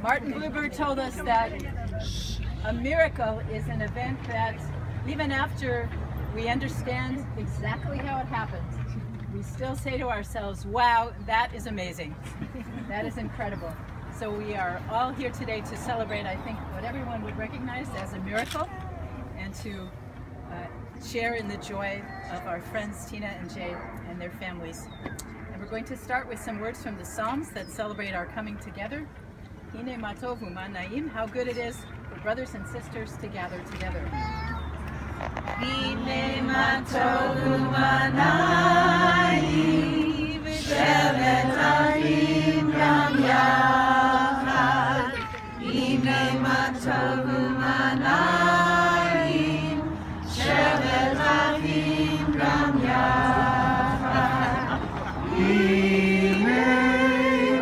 Martin Bluebird told us that a miracle is an event that even after we understand exactly how it happened, we still say to ourselves, wow, that is amazing. That is incredible. So we are all here today to celebrate, I think, what everyone would recognize as a miracle, and to share in the joy of our friends Tina and Jay and their families. And we're going to start with some words from the Psalms that celebrate our coming together. Hine matovu manaim, how good it is for brothers and sisters to gather together. Hine matovu manaim, shevet achim gam yachad. Hine matovu manaim, shevet achim gam yachad. Hine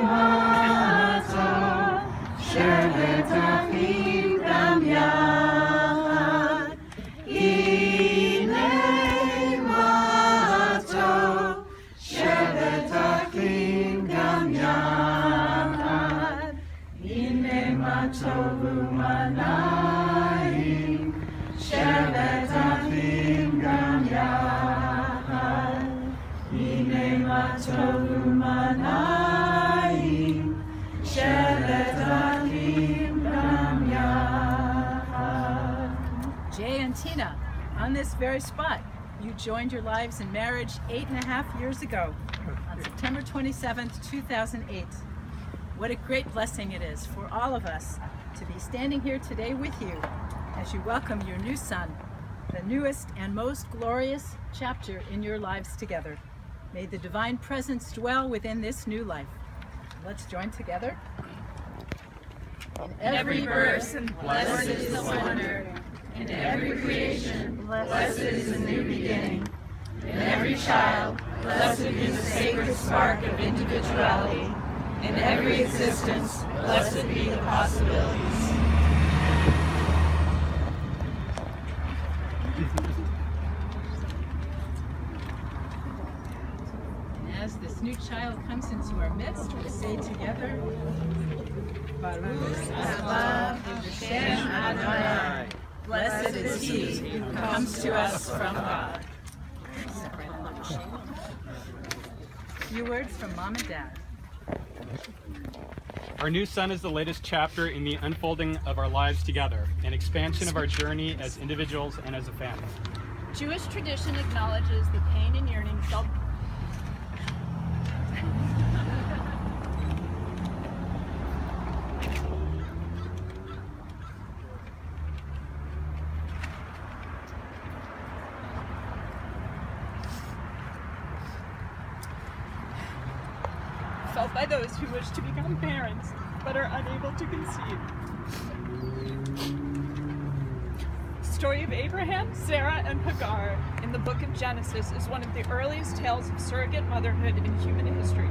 matov, shevet achim gam yachad. Hine matov, shevet achim gam yachad. Hine matov u'manayim, shevet achim gam yachad. Hine matov u'manayim, shevet achim gam yachad. Jay and Tina, on this very spot, you joined your lives in marriage 8.5 years ago, on September 27th, 2008. What a great blessing it is for all of us to be standing here today with you as you welcome your new son, the newest and most glorious chapter in your lives together. May the divine presence dwell within this new life. Let's join together. In every person, blessed is the wonder. In every creation, blessed is the new beginning. In every child, blessed is the sacred spark of individuality. In every existence, blessed be the possibilities. And as this new child comes into our midst, we say together, Baruch Haba B'Shem Adonai. Blessed is he who comes to us from God. A few words from Mom and Dad. Our new son is the latest chapter in the unfolding of our lives together, an expansion of our journey as individuals and as a family. Jewish tradition acknowledges the pain and yearning felt by those who wish to become parents but are unable to conceive. The story of Abraham, Sarah, and Hagar in the book of Genesis is one of the earliest tales of surrogate motherhood in human history.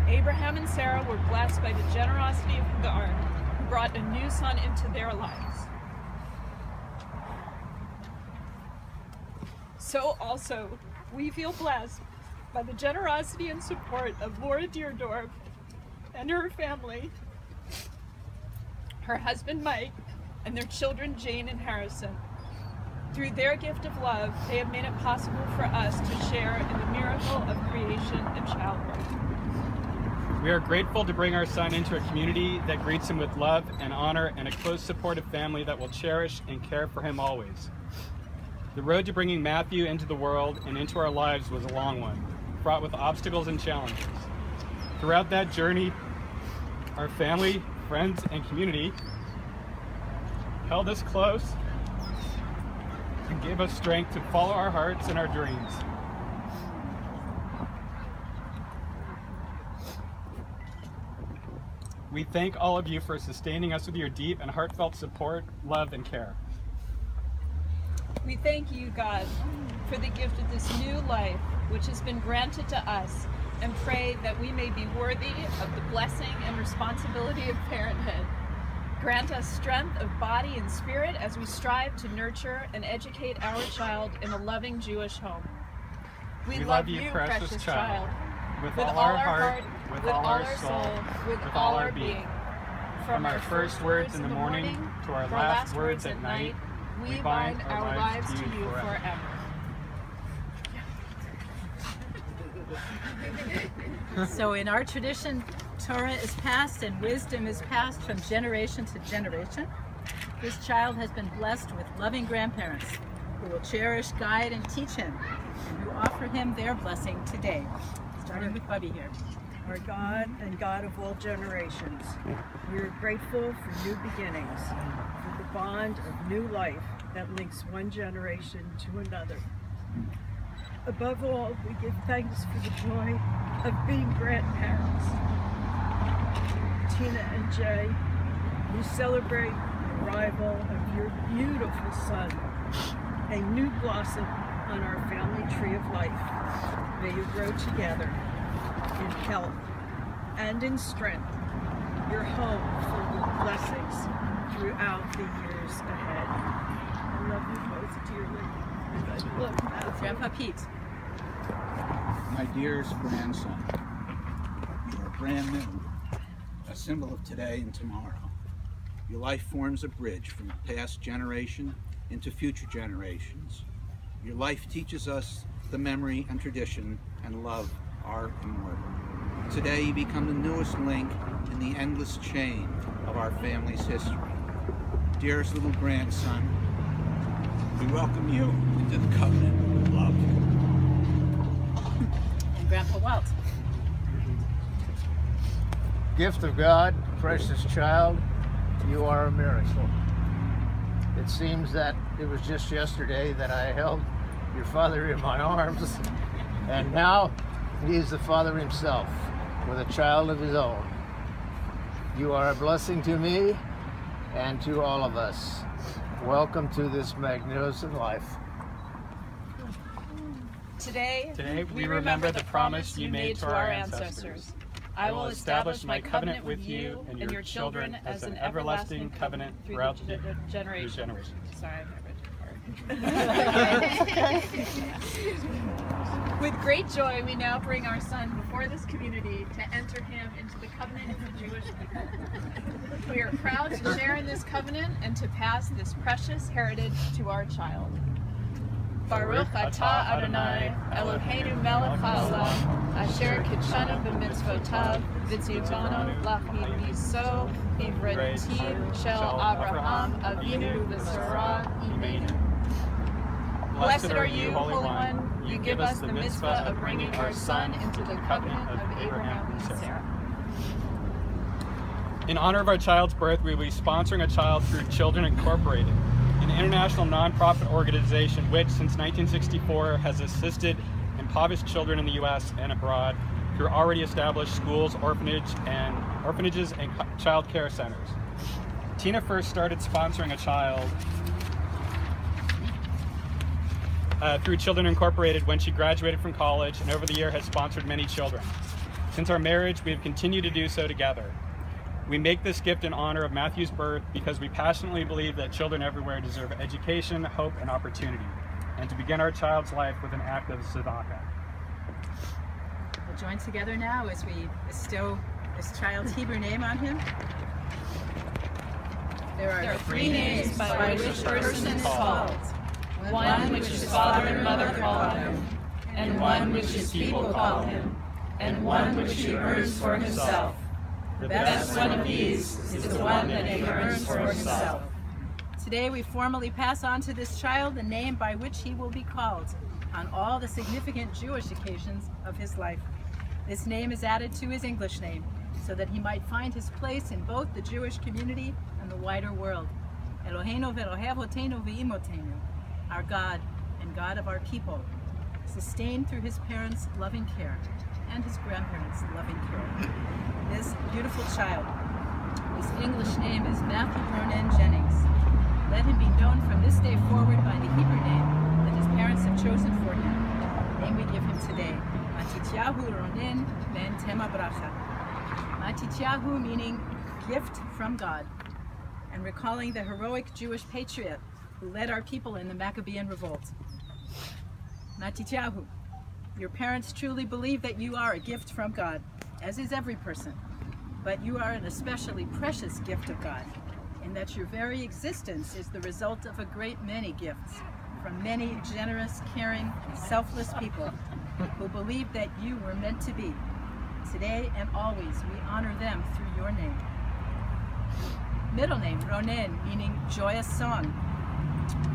Abraham and Sarah were blessed by the generosity of Hagar, who brought a new son into their lives. So also, we feel blessed by the generosity and support of Laura Deerdorf and her family, her husband Mike, and their children Jane and Harrison. Through their gift of love, they have made it possible for us to share in the miracle of creation and childbirth. We are grateful to bring our son into a community that greets him with love and honor and a close supportive family that will cherish and care for him always. The road to bringing Matthew into the world and into our lives was a long one, fraught with obstacles and challenges. Throughout that journey, our family, friends, and community held us close and gave us strength to follow our hearts and our dreams. We thank all of you for sustaining us with your deep and heartfelt support, love, and care. We thank you, God, for the gift of this new life which has been granted to us, and pray that we may be worthy of the blessing and responsibility of parenthood. Grant us strength of body and spirit as we strive to nurture and educate our child in a loving Jewish home. We love you, precious child, with all our heart, with all our soul, with all our being. From our first words in the morning to our last words at night, we bind our lives to you forever. So in our tradition, Torah is passed and wisdom is passed from generation to generation. This child has been blessed with loving grandparents who will cherish, guide, and teach him, and who offer him their blessing today. Starting with Bubby here. Our God and God of all generations, we are grateful for new beginnings, for the bond of new life that links one generation to another. Above all, we give thanks for the joy of being grandparents. Tina and Jay, we celebrate the arrival of your beautiful son, a new blossom on our family tree of life. May you grow together in health and in strength, your home filled with blessings throughout the years ahead. I love you both dearly. Look, Matthew. Grandpa Pete. My dearest grandson, you are brand new, a symbol of today and tomorrow. Your life forms a bridge from past generation into future generations. Your life teaches us the memory and tradition and love are immortal. Today you become the newest link in the endless chain of our family's history. Dearest little grandson, we welcome you into the covenant of love. And Grandpa Walt. Gift of God, precious child, you are a miracle. It seems that it was just yesterday that I held your father in my arms, and now he is the father himself with a child of his own. You are a blessing to me and to all of us. Welcome to this magnificent life. Today, we remember the promise you made to our ancestors. I will establish my covenant with you and your children as an everlasting covenant throughout the generations. Sorry, I read With great joy, we now bring our son before this community to enter him into the covenant of the Jewish people. We are proud to share in this covenant and to pass this precious heritage to our child. Baruch atah Adonai, Eloheinu melech haolam, asher kitshanu b'mitzvotav, v'tzivonu l'chimiso b'vratim shel Abraham Avinu v'Sarah Imenu. Blessed are you, Holy One. You give us the mitzvah of bringing our son into the covenant of Abraham and Sarah. In honor of our child's birth, we will be sponsoring a child through Children Incorporated, an international nonprofit organization which, since 1964, has assisted impoverished children in the U.S. and abroad through already established schools, orphanages, and child care centers. Tina first started sponsoring a child through Children Incorporated when she graduated from college, and over the year has sponsored many children. Since our marriage, we have continued to do so together. We make this gift in honor of Matthew's birth because we passionately believe that children everywhere deserve education, hope, and opportunity, and to begin our child's life with an act of tzedakah. We'll join together now as we bestow this child's Hebrew name on him. There are three names by which person is called. One which his father and mother call him, and one which his people call him, and one which he earns for himself. The best one of these is the one that he earns for himself. Today we formally pass on to this child the name by which he will be called on all the significant Jewish occasions of his life. This name is added to his English name so that he might find his place in both the Jewish community and the wider world. Eloheinu v'Elohei avotenu v'imotenu, our God and God of our people, sustained through his parents' loving care and his grandparents' loving care. This beautiful child, his English name is Matthew Ronen Jennings. Let him be known from this day forward by the Hebrew name that his parents have chosen for him, the name we give him today, Matityahu Ronen ben Tema Bracha. Matityahu meaning gift from God, and recalling the heroic Jewish patriot who led our people in the Maccabean revolt. Matityahu, your parents truly believe that you are a gift from God, as is every person. but you are an especially precious gift of God, in that your very existence is the result of a great many gifts from many generous, caring, selfless people who believe that you were meant to be. Today and always, we honor them through your name. Middle name, Ronen, meaning joyous song.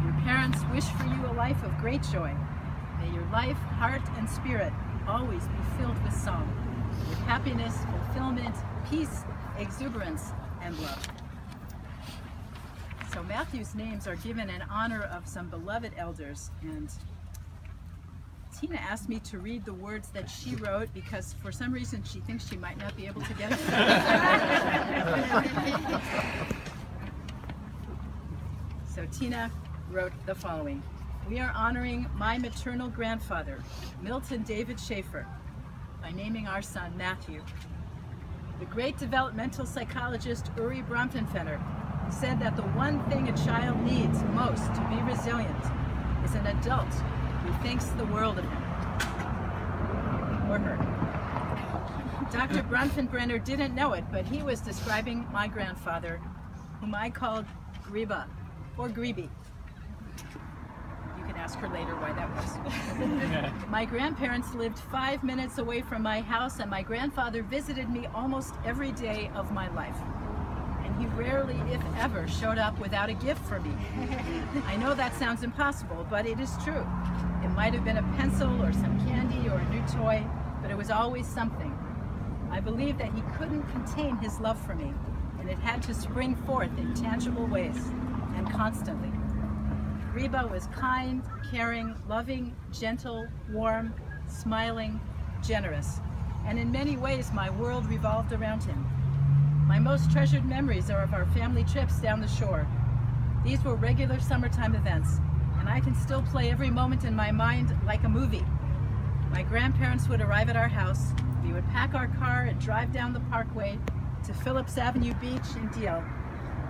Your parents wish for you a life of great joy. May your life, heart, and spirit always be filled with song, with happiness, fulfillment, peace, exuberance, and love. So Matthew's names are given in honor of some beloved elders, and Tina asked me to read the words that she wrote because for some reason she thinks she might not be able to get it. So Tina wrote the following. We are honoring my maternal grandfather, Milton David Schaefer, by naming our son Matthew. The great developmental psychologist Uri Bronfenfenner said that the one thing a child needs most to be resilient is an adult who thinks the world of him or her. Dr. Bronfenbrenner didn't know it, but he was describing my grandfather, whom I called Greba or Greeby. You can ask her later why that was. My grandparents lived 5 minutes away from my house, and my grandfather visited me almost every day of my life. And he rarely, if ever, showed up without a gift for me. I know that sounds impossible, but it is true. It might have been a pencil or some candy or a new toy, but it was always something. I believe that he couldn't contain his love for me, and it had to spring forth in tangible ways, and constantly. Reba was kind, caring, loving, gentle, warm, smiling, generous, and in many ways my world revolved around him. My most treasured memories are of our family trips down the shore. These were regular summertime events, and I can still play every moment in my mind like a movie. My grandparents would arrive at our house, we would pack our car and drive down the parkway to Phillips Avenue Beach in Deal.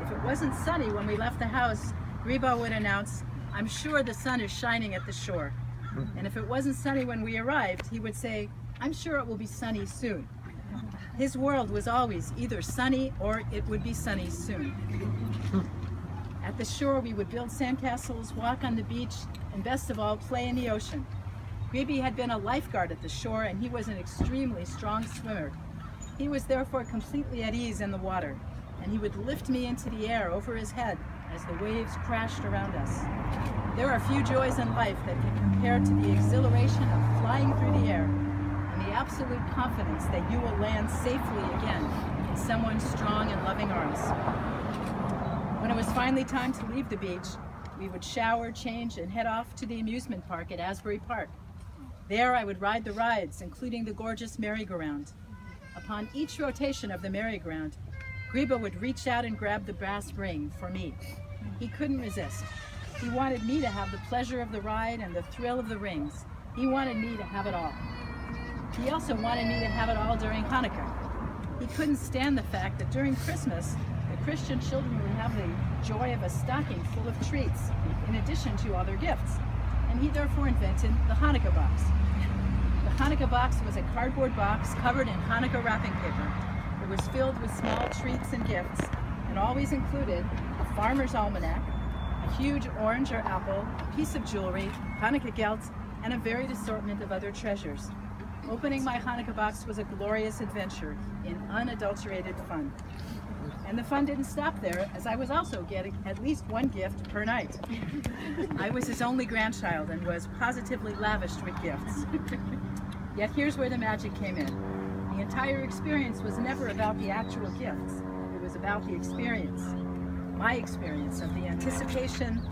If it wasn't sunny when we left the house, Reba would announce, "I'm sure the sun is shining at the shore." And if it wasn't sunny when we arrived, he would say, "I'm sure it will be sunny soon." His world was always either sunny or it would be sunny soon. At the shore, we would build sandcastles, walk on the beach, and best of all, play in the ocean. Greeby had been a lifeguard at the shore, and he was an extremely strong swimmer. He was therefore completely at ease in the water, and he would lift me into the air over his head as the waves crashed around us. There are few joys in life that can compare to the exhilaration of flying through the air and the absolute confidence that you will land safely again in someone's strong and loving arms. When it was finally time to leave the beach, we would shower, change, and head off to the amusement park at Asbury Park. There I would ride the rides, including the gorgeous merry-go-round. Upon each rotation of the merry-go-round, Greba would reach out and grab the brass ring for me. He couldn't resist. He wanted me to have the pleasure of the ride and the thrill of the rings. He wanted me to have it all. He also wanted me to have it all during Hanukkah. He couldn't stand the fact that during Christmas, the Christian children would have the joy of a stocking full of treats, in addition to other gifts. And he therefore invented the Hanukkah box. The Hanukkah box was a cardboard box covered in Hanukkah wrapping paper. It was filled with small treats and gifts, and always included a farmer's almanac, a huge orange or apple, a piece of jewelry, Hanukkah gelt, and a varied assortment of other treasures. Opening my Hanukkah box was a glorious adventure in unadulterated fun. And the fun didn't stop there, as I was also getting at least one gift per night. I was his only grandchild and was positively lavished with gifts. Yet here's where the magic came in. The entire experience was never about the actual gifts. It was about the experience, my experience of the anticipation,